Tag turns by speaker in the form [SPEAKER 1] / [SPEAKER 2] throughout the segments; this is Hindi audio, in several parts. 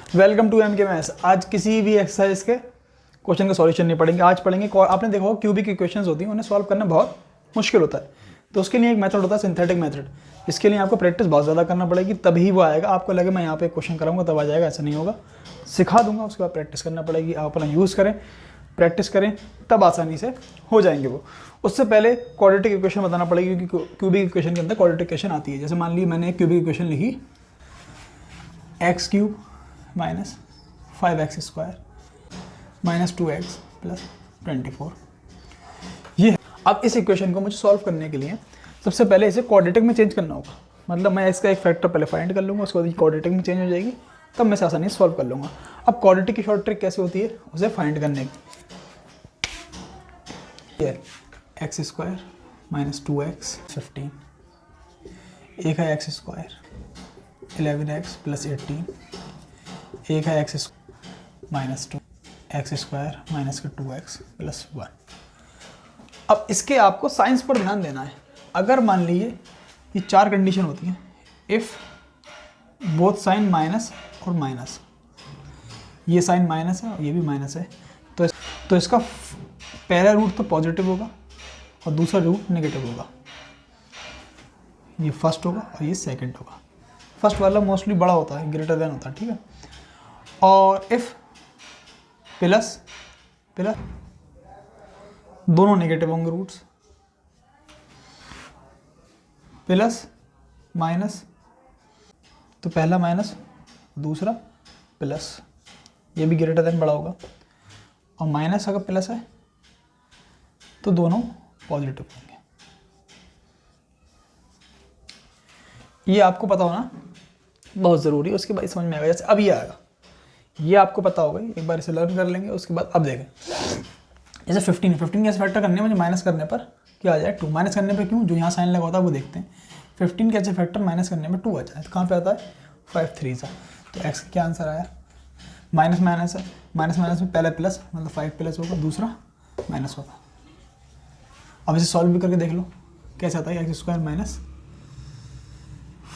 [SPEAKER 1] Welcome to MK maths. आज किसी भी एक्सरसाइज के क्वेश्चन का सॉल्यूशन नहीं पढ़ेंगे, आज पढ़ेंगे। आपने देखा होगा क्यूबिक इक्वेशंस होती हैं, उन्हें सॉल्व करना बहुत मुश्किल होता है। तो उसके लिए एक मेथड होता है सिंथेटिक मेथड। इसके लिए आपको प्रैक्टिस बहुत ज़्यादा करना पड़ेगी, तभी वो आएगा। आपको लगे मैं यहाँ पे क्वेश्चन कराऊंगा तब आ जाएगा, ऐसा नहीं होगा। सिखा दूंगा, उसके बाद प्रैक्टिस करना पड़ेगी। आप अपना यूज़ करें, प्रैक्टिस करें, तब आसानी से हो जाएंगे वो। उससे पहले क्वाड्रेटिक इक्वेशन बताना पड़ेगी, क्योंकि क्यूबिक इक्वेशन के अंदर क्वाड्रेटिक इक्वेशन आती है। जैसे मान ली मैंने एक क्यूबिक इक्वेशन लिखी, x³ minus 5x² minus 2x plus 24। ये है। अब इस इक्वेशन को मुझे सॉल्व करने के लिए सबसे पहले इसे क्वाड्रेटिक में चेंज करना होगा। मतलब मैं इसका एक फैक्टर पहले फाइंड कर लूँगा, उसके बाद क्वाड्रेटिक में चेंज हो जाएगी, तब मैं इसे आसानी से सॉल्व कर लूँगा। अब क्वाड्रेटिक की शॉर्ट ट्रिक कैसे होती है उसे फाइंड करने की, x² माइनस 2x 15, एक है x² 11x प्लस 18, एक है x² माइनस 2 x² माइनस का 2x प्लस 1। अब इसके आपको साइंस पर ध्यान देना है। अगर मान लीजिए ये चार कंडीशन होती हैं, इफ़ बोथ साइन माइनस और माइनस, ये साइन माइनस है और ये भी माइनस है, तो इसका पहला रूट तो पॉजिटिव होगा और दूसरा रूट नेगेटिव होगा। ये फर्स्ट होगा और ये सेकंड होगा। फर्स्ट वाला मोस्टली बड़ा होता है, ग्रेटर देन होता है, ठीक है। और इफ प्लस दोनों नेगेटिव होंगे रूट्स, प्लस माइनस तो पहला माइनस दूसरा प्लस, ये भी ग्रेटर देन बड़ा होगा। और माइनस अगर प्लस है तो दोनों पॉजिटिव होंगे। ये आपको पता होना बहुत ज़रूरी है, उसके बाद समझ में आएगा। जैसे अब ये आएगा, ये आपको पता होगा, एक बार इसे लर्न कर लेंगे। उसके बाद अब देखें, जैसे 15 कैसे फैक्टर करने में, मुझे माइनस करने पर क्या आ जाए 2, माइनस करने पर क्यों, जो यहाँ साइन लगा होता है वो देखते हैं। 15 कैसे फैक्टर माइनस करने में 2 आ जाए, तो कहाँ पे आता है 5 3 सा। तो एक्स का क्या आंसर आया, माइनस माइनस है, माइनस माइनस में पहले प्लस, मतलब 5 प्लस होगा, दूसरा माइनस होगा। अब इसे सॉल्व भी करके देख लो कैसे आता है। x² minus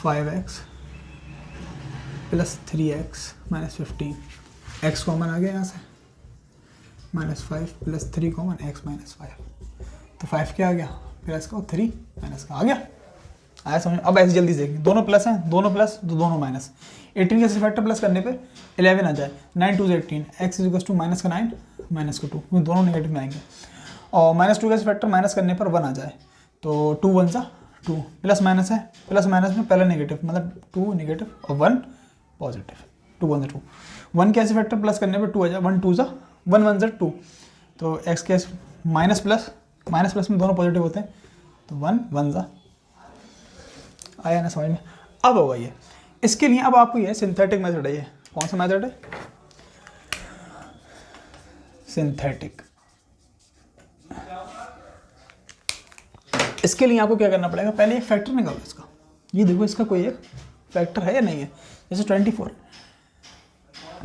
[SPEAKER 1] 5x plus 3x minus 15, x common आ गया यहाँ से, minus 5 plus 3 common, x minus 5, तो 5 क्या आ गया, प्लस का 3 माइनस का आ गया। आया समझ। अब ऐसे जल्दी से देखेंगे, दोनों प्लस हैं, दोनों प्लस तो दोनों माइनस। 18 के फैक्टर प्लस करने पे 11 आ जाए, 9 2 18, x इज टू माइनस का 9 माइनस का 2, क्योंकि दोनों नेगेटिव में आएंगे। और माइनस 2 का फैक्टर माइनस करने पर 1 आ जाए, तो 2 1 सा 2, प्लस माइनस है, प्लस माइनस में पहले नेगेटिव, मतलब 2 नेगेटिव और 1 पॉजिटिव, 2 1 2। 1 के ऐसे फैक्टर प्लस करने पर 2 आ जाए, 1 2 सा 1 1 2, तो x के माइनस प्लस में दोनों पॉजिटिव होते हैं, तो 1 1 सा आया ना समझ में। अब होगा ये, इसके लिए अब आपको ये सिंथेटिक मेथड है। ये कौन सा मेथड है, सिंथेटिक। इसके लिए आपको क्या करना पड़ेगा, पहले एक फैक्टर निकालो इसका। ये देखो इसका कोई एक फैक्टर है या नहीं है। जैसे 24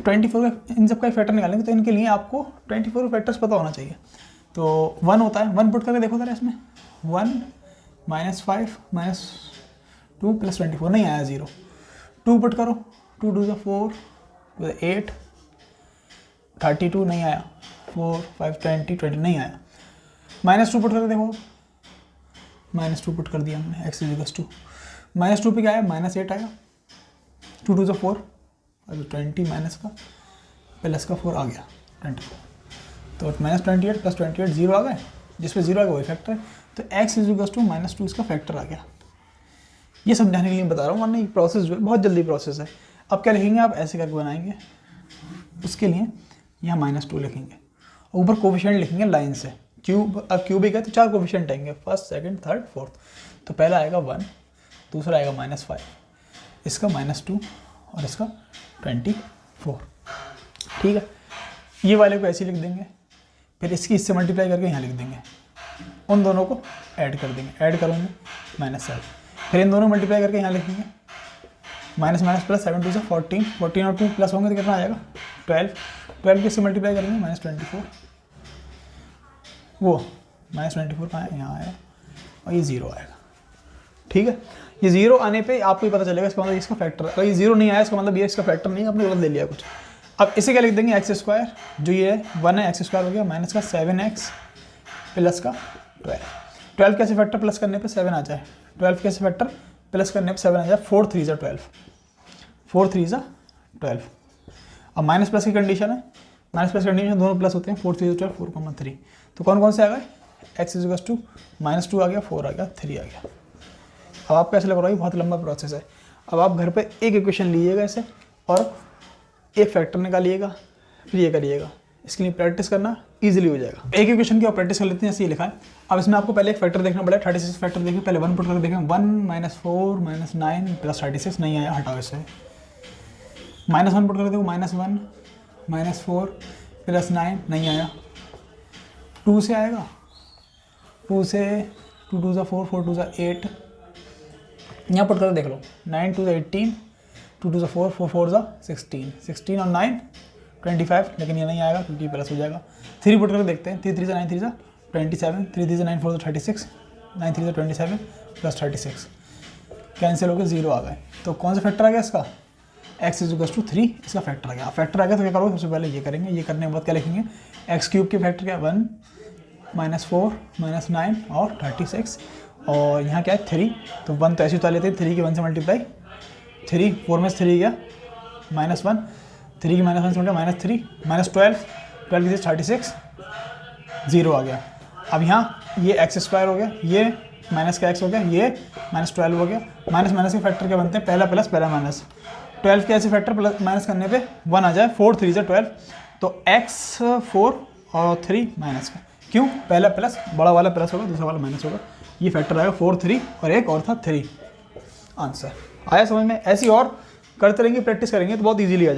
[SPEAKER 1] का इन सब का एक फैक्टर निकालेंगे, तो इनके लिए आपको 24 फैक्टर्स पता होना चाहिए। तो 1 होता है, 1 पुट करके देखो जरा इसमें, 1 माइनस 5 माइनस 2 प्लस 24 नहीं आया 0। 2 पुट करो, 2 2 4 8 32 नहीं आया, 4 5 20 नहीं आया। माइनस 2 पुट करके देखो, माइनस 2 पुट कर दिया हमने, एक्स इज टू माइनस 2 पे क्या आया, माइनस 8 आया। 2 2 4 20 माइनस का प्लस का 4 आ गया 24, तो माइनस 28 प्लस 28 0 आ गए, जिसपे 0 आ गया वही फैक्टर है। तो एक्स इज टू माइनस 2 इसका फैक्टर आ गया। ये समझाने के लिए बता रहा हूँ, वरना ये प्रोसेस जो है बहुत जल्दी प्रोसेस है। अब क्या लिखेंगे आप, ऐसे करके बनाएंगे। उसके लिए यहाँ -2 लिखेंगे, ऊपर कोफिशिएंट लिखेंगे लाइन से। अब क्यूबिक है तो 4 कोफिशिएंट आएंगे, फर्स्ट सेकंड थर्ड फोर्थ। तो पहला आएगा 1, दूसरा आएगा -5, इसका -2 और इसका 24, ठीक है। ये वाले को ऐसे लिख देंगे, फिर इससे मल्टीप्लाई करके यहाँ लिख देंगे, उन दोनों को ऐड कर देंगे, ऐड करोगे -7, फिर इन दोनों मल्टीप्लाई करके यहाँ लिखेंगे, माइनस माइनस प्लस 7 2 से 14 14 और 2 प्लस होंगे तो कितना आ जाएगा 12 के से मल्टीप्लाई करेंगे -24, वो -24 कहाँ है, यहाँ आएगा और ये 0 आएगा, ठीक है। ये 0 आने पे आपको ही पता चलेगा, इसका मतलब इसका फैक्टर। अगर ये 0 नहीं आया इसका मतलब ये इसका फैक्टर नहीं है, आपने गलत ले लिया कुछ। अब इसे क्या लिख देंगे, एक्स स्क्वायर, जो ये 1 है एक्स स्क्वायर हो गया, माइनस का 7x प्लस का 12 कैसे फैक्टर प्लस करने पे 7 आ जाए, 12 कैसे फैक्टर प्लस करने पे 7 आ जाए, 4 3 ज़ा 12, 4 3 ज़ा 12। अब माइनस प्लस की कंडीशन है, माइनस प्लस कंडीशन दोनों प्लस होते हैं, 4 3 12 4,3। तो कौन कौन से आ गए, एक्स इज टू -2 आ गया, 4 आ गया, 3 आ गया। अब आपको ऐसा लग रहा है बहुत लंबा प्रोसेस है। अब आप घर पे एक इक्वेशन लीजिएगा ऐसे और एक फैक्टर निकालिएगा, फिर ये करिएगा। इसके लिए प्रैक्टिस करना इजीली हो जाएगा। एक इक्वेशन की आप प्रैक्टिस कर लेते हैं, ऐसे ये लिखा है। अब इसमें आपको पहले एक फैक्टर देखना पड़ेगा, 36 फैक्टर देखिए, पहले 1 पुट करके देखें, 1 -4 -9 प्लस 36 नहीं आया, हटाओ इसे। -1 पुट करके देखो, -1 -4 प्लस 9 नहीं आया, 2 से आएगा, 2 से 2 2 4 4 2 8, यहाँ पुट करके देख लो, 9 2 18, 2 2 4 4 4 16, 16 और 9 25, लेकिन ये नहीं आएगा क्योंकि प्लस हो जाएगा। 3 पुट करके देखते हैं, 3 3 9 3 27, 3 3 9 4 36, 9 3 27 प्लस 36, कैंसिल हो गए, 0 आ गए। तो कौन सा फैक्टर आ गया इसका, x इज इक्वल टू 3, इसका फैक्टर आ गया। फैक्टर आ गया तो क्या करोगे, सबसे पहले ये करेंगे, ये करने के बाद क्या लिखेंगे, एक्स क्यूब के फैक्टर क्या, 1 -4 -9 और 36, और यहाँ क्या है 3, तो 1 तो ऐसे उतार लेते हैं, 3 की 1 से मल्टीप्लाई, 3 4 में से 3 गया, -1, 3 की -1 से मल्टीप्लाई -3, -12, 12 की 36, 0 आ गया। अब यहाँ ये एक्स स्क्वायर हो गया, ये माइनस का एक्स हो गया, ये -12 हो गया। माइनस माइनस के फैक्टर क्या बनते हैं, पहला प्लस पहला माइनस, 12 के ऐसे फैक्टर प्लस माइनस करने पे 1 आ जाए, 4 3 से 12, तो x 4 और 3 माइनस का, क्यों, पहला प्लस बड़ा वाला प्लस होगा, दूसरा वाला माइनस होगा, ये फैक्टर आएगा 4 3 और एक और था 3। आंसर आया समझ में। ऐसी और करते रहेंगे, प्रैक्टिस करेंगे तो बहुत ईजिली आ जाए।